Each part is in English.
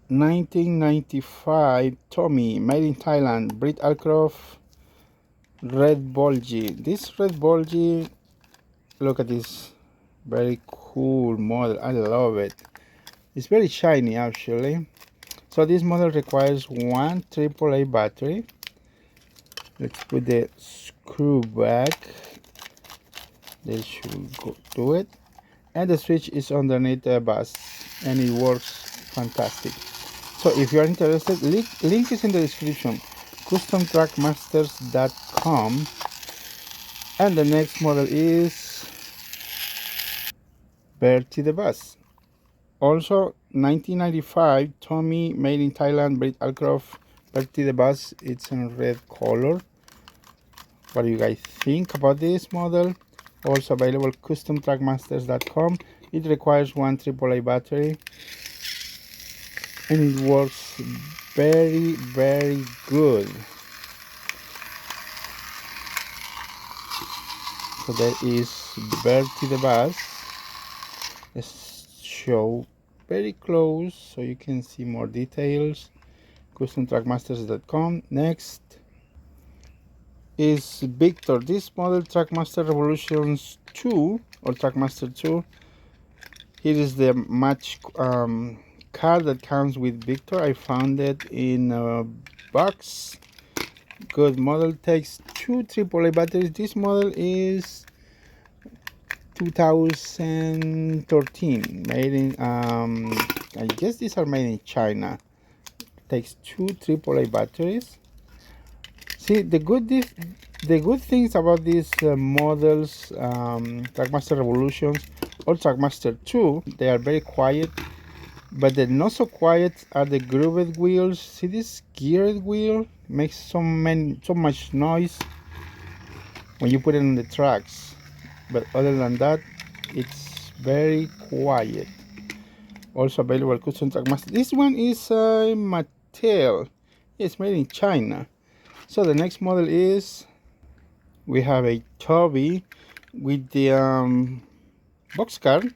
1995 Tomy, made in Thailand, Brit Alcroft, red bulgy. This red bulgy, look at this, very cool model. I love it. It's very shiny actually. So this model requires one AAA battery. Let's put the screw back. This should go to it. And the switch is underneath the bus and it works fantastic. So if you are interested, link is in the description. customtrackmasters.com. And the next model is Bertie the bus. Also 1995 Tomy, made in Thailand, Brit Alcroft, Bertie the bus. It's in red color. What do you guys think about this model? Also available customtrackmasters.com. It requires one AAA battery and it works very good. So that is Bertie the bus. Let's show very close so you can see more details. customtrackmasters.com. Next is Victor. This model, Trackmaster Revolutions 2 or Trackmaster 2. Here is the match card that comes with Victor. I found it in a box. Good model. Takes two AAA batteries. This model is 2013, made in I guess these are made in China. Takes two AAA batteries. See, the good things about these models, Trackmaster Revolutions or Trackmaster 2, they are very quiet. But the not so quiet are the grooved wheels. See, this geared wheel makes so much noise when you put it on the tracks. But other than that, it's very quiet. Also available custom Trackmaster. This one is a Mattel. It's made in China. So the next model is, we have a Toby with the box card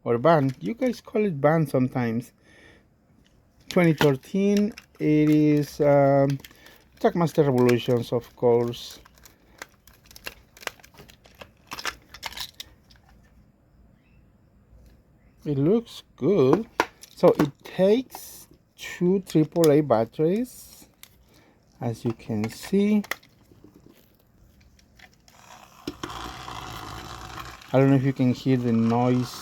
or band. You guys call it band sometimes. 2013. It is Trackmaster Revolutions, of course. It looks good. So it takes two AAA batteries, as you can see. I don't know if you can hear the noise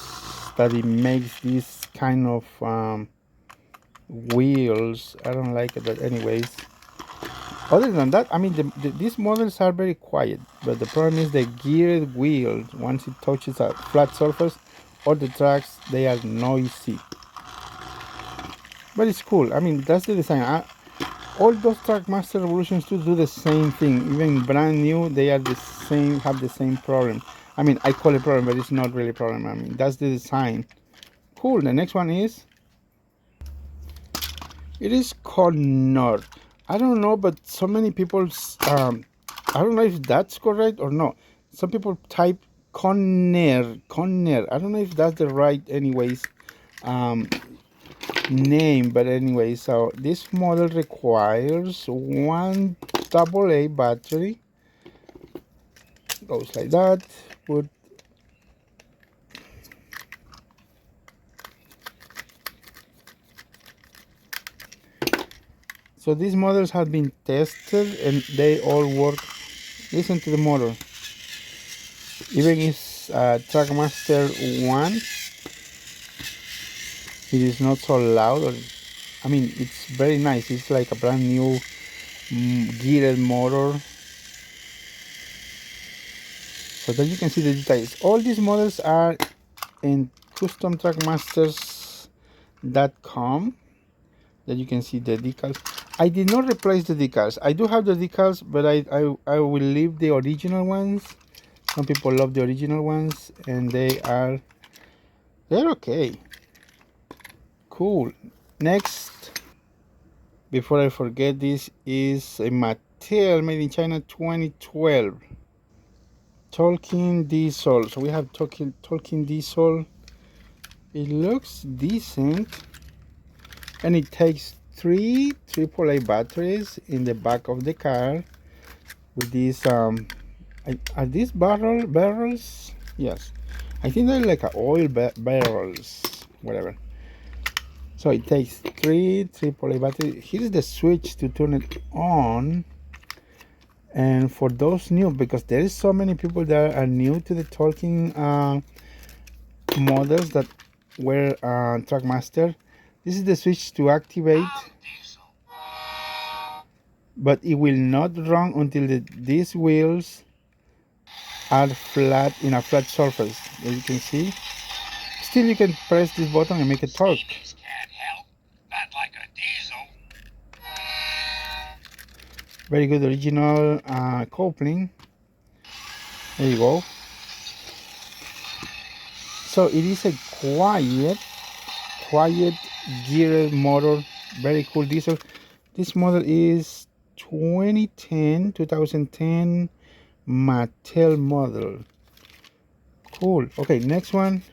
that it makes, this kind of wheels. I don't like it, but anyways. Other than that, I mean, these models are very quiet, but the problem is the geared wheel. Once it touches a flat surface or the tracks, they are noisy. But it's cool. I mean, that's the design. All those Trackmaster Revolutions 2 do the same thing. Even brand new, they are the same, have the same problem. I mean, I call it problem, but it's not really a problem. I mean, that's the design. Cool. The next one is, it is called Nord. I don't know, but so many people, I don't know if that's correct or no. Some people type Conner. I don't know if that's the right, anyways, name, but anyway. So this model requires one AA battery. Goes like that. Put So these models have been tested and they all work. Listen to the motor. Even if Trackmaster 1, it is not so loud. Or, I mean, it's very nice. It's like a brand new geared motor. So then you can see the details. All these models are in customtrackmasters.com. That you can see the decals. I did not replace the decals. I do have the decals, but I will leave the original ones. Some people love the original ones, and they're okay. Cool. Next, before I forget, this is a Mattel made in China 2012. Tolkien Diesel. So we have Tolkien Diesel. It looks decent. and it takes 3 AAA batteries in the back of the car with these are these barrels? Yes, I think they're like a oil barrels, whatever. So it takes 3 AAA batteries. Here's the switch to turn it on. And for those new, because there is so many people that are new to the talking models that were Trackmaster, this is the switch to activate, but it will not run until these wheels are flat in a flat surface, as you can see. Still, you can press this button and make it torque. Very good original coupling. There you go. So it is a quiet geared motor. Very cool diesel. This model is 2010 Mattel model. Cool. Okay, next one.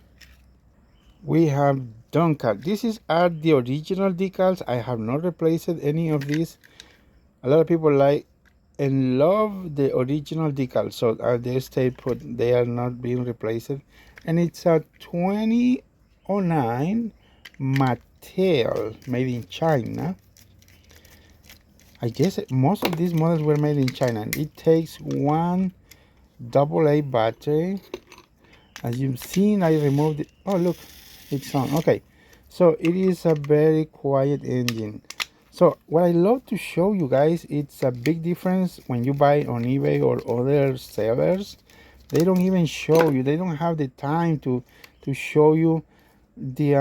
We have Duncan. Are the original decals. I have not replaced any of these. A lot of people like and love the original decals, so they stay put. They are not being replaced. And it's a 2009 Mattel, made in China. I guess most of these models were made in China. It takes 1 AA battery. As you've seen, I removed it. Oh, look, it's on. Okay, so it is a very quiet engine. So what I love to show you guys, it's a big difference when you buy on eBay or other sellers. They don't even show you. They don't have the time to show you the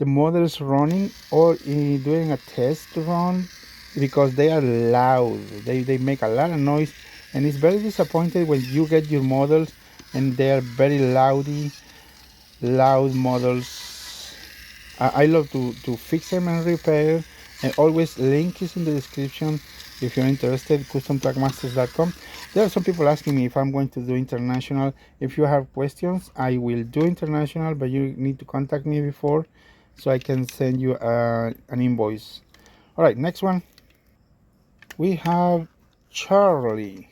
models running or doing a test run, because they are loud. They make a lot of noise, and it's very disappointing when you get your models and they are very loud models. I love to fix them and repair, and always link is in the description if you're interested. CustomTrackmasters.com. There are some people asking me if I'm going to do international. If you have questions, I will do international, but you need to contact me before so I can send you an invoice. All right, next one. We have Charlie.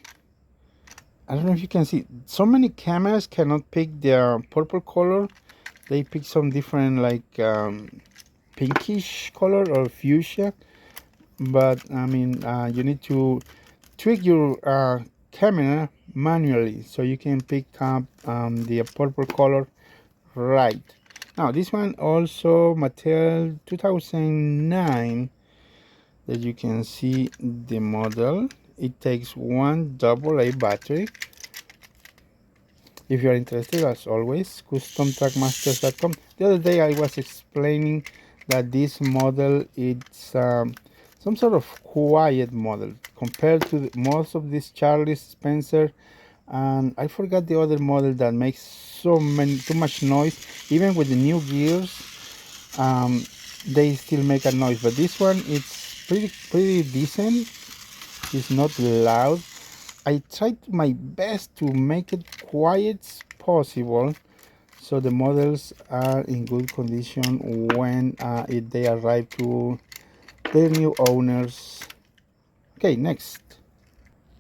I don't know if you can see. So many cameras cannot pick the purple color. They pick some different, like pinkish color or fuchsia. But I mean, you need to tweak your camera manually so you can pick up the purple color right. Now this one also Mattel 2009, that you can see the model. It takes 1 AA battery. If you are interested, as always, CustomTrackmasters.com. The other day I was explaining that this model, it's some sort of quiet model compared to most of these Charlie Spencer, and I forgot the other model that makes too much noise. Even with the new gears, they still make a noise, but this one, it's pretty decent. It's not loud. I tried my best to make it quiet as possible, so the models are in good condition when they arrive to their new owners. Okay, next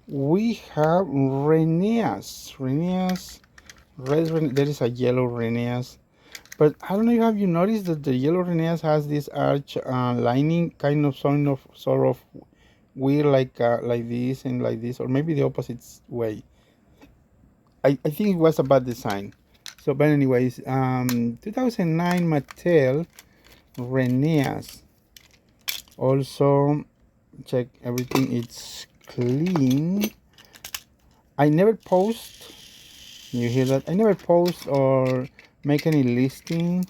we have Rheneas. There is a yellow Rheneas, but I don't know if you noticed that the yellow Rheneas has this arch lining, kind of sort of weird, like this and like this, or maybe the opposite way. I think it was a bad design. So, but anyways, 2009 Mattel Rheneas. Also, check everything. It's clean. I never post. You hear that? I never post or make any listing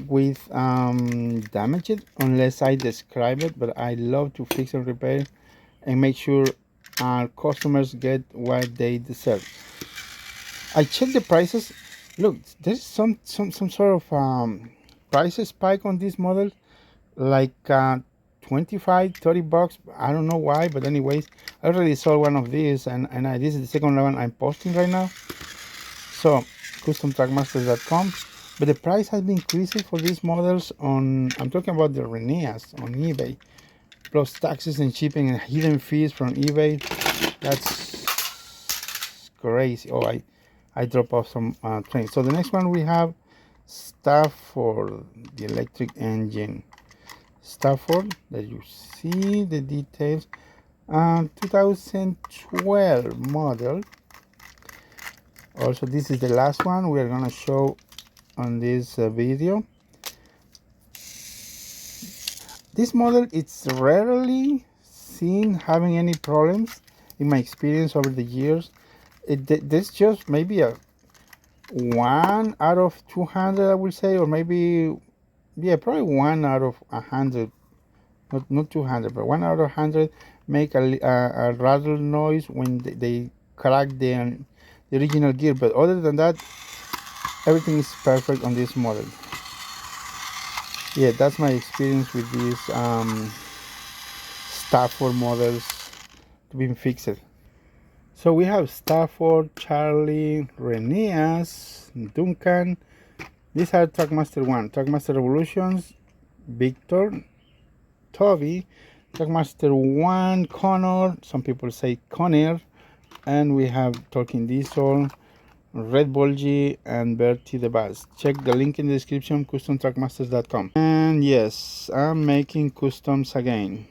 with damage unless I describe it. But I love to fix and repair and make sure our customers get what they deserve. I checked the prices. Look, there's some sort of price spike on this model, like 25-30 bucks. I don't know why, but anyways, I already sold one of these, and this is the second one I'm posting right now. So CustomTrackmasters.com. But the price has been increasing for these models on, I'm talking about the Reneas on eBay, plus taxes and shipping and hidden fees from eBay. That's crazy. Oh, I drop off some trains. So the next one we have Stafford, the electric engine. Stafford, that you see the details. 2012 model. Also, this is the last one we are gonna show on this video. This model, it's rarely seen having any problems in my experience over the years. There's just maybe a 1 out of 200, I would say, or maybe, yeah, probably 1 out of 100, not 200, but 1 out of 100 make a rattle noise when they crack the original gear. But other than that, everything is perfect on this model. Yeah, that's my experience with these Stafford models to be fixed. So we have Stafford, Charlie, Reneas, Duncan. These are Trackmaster 1, Trackmaster Revolutions, Victor, Toby, Trackmaster 1, Connor, some people say Conner, and we have Talking Diesel, Red Bulgy, and Bertie the Bass. Check the link in the description, customtrackmasters.com. And yes, I'm making customs again.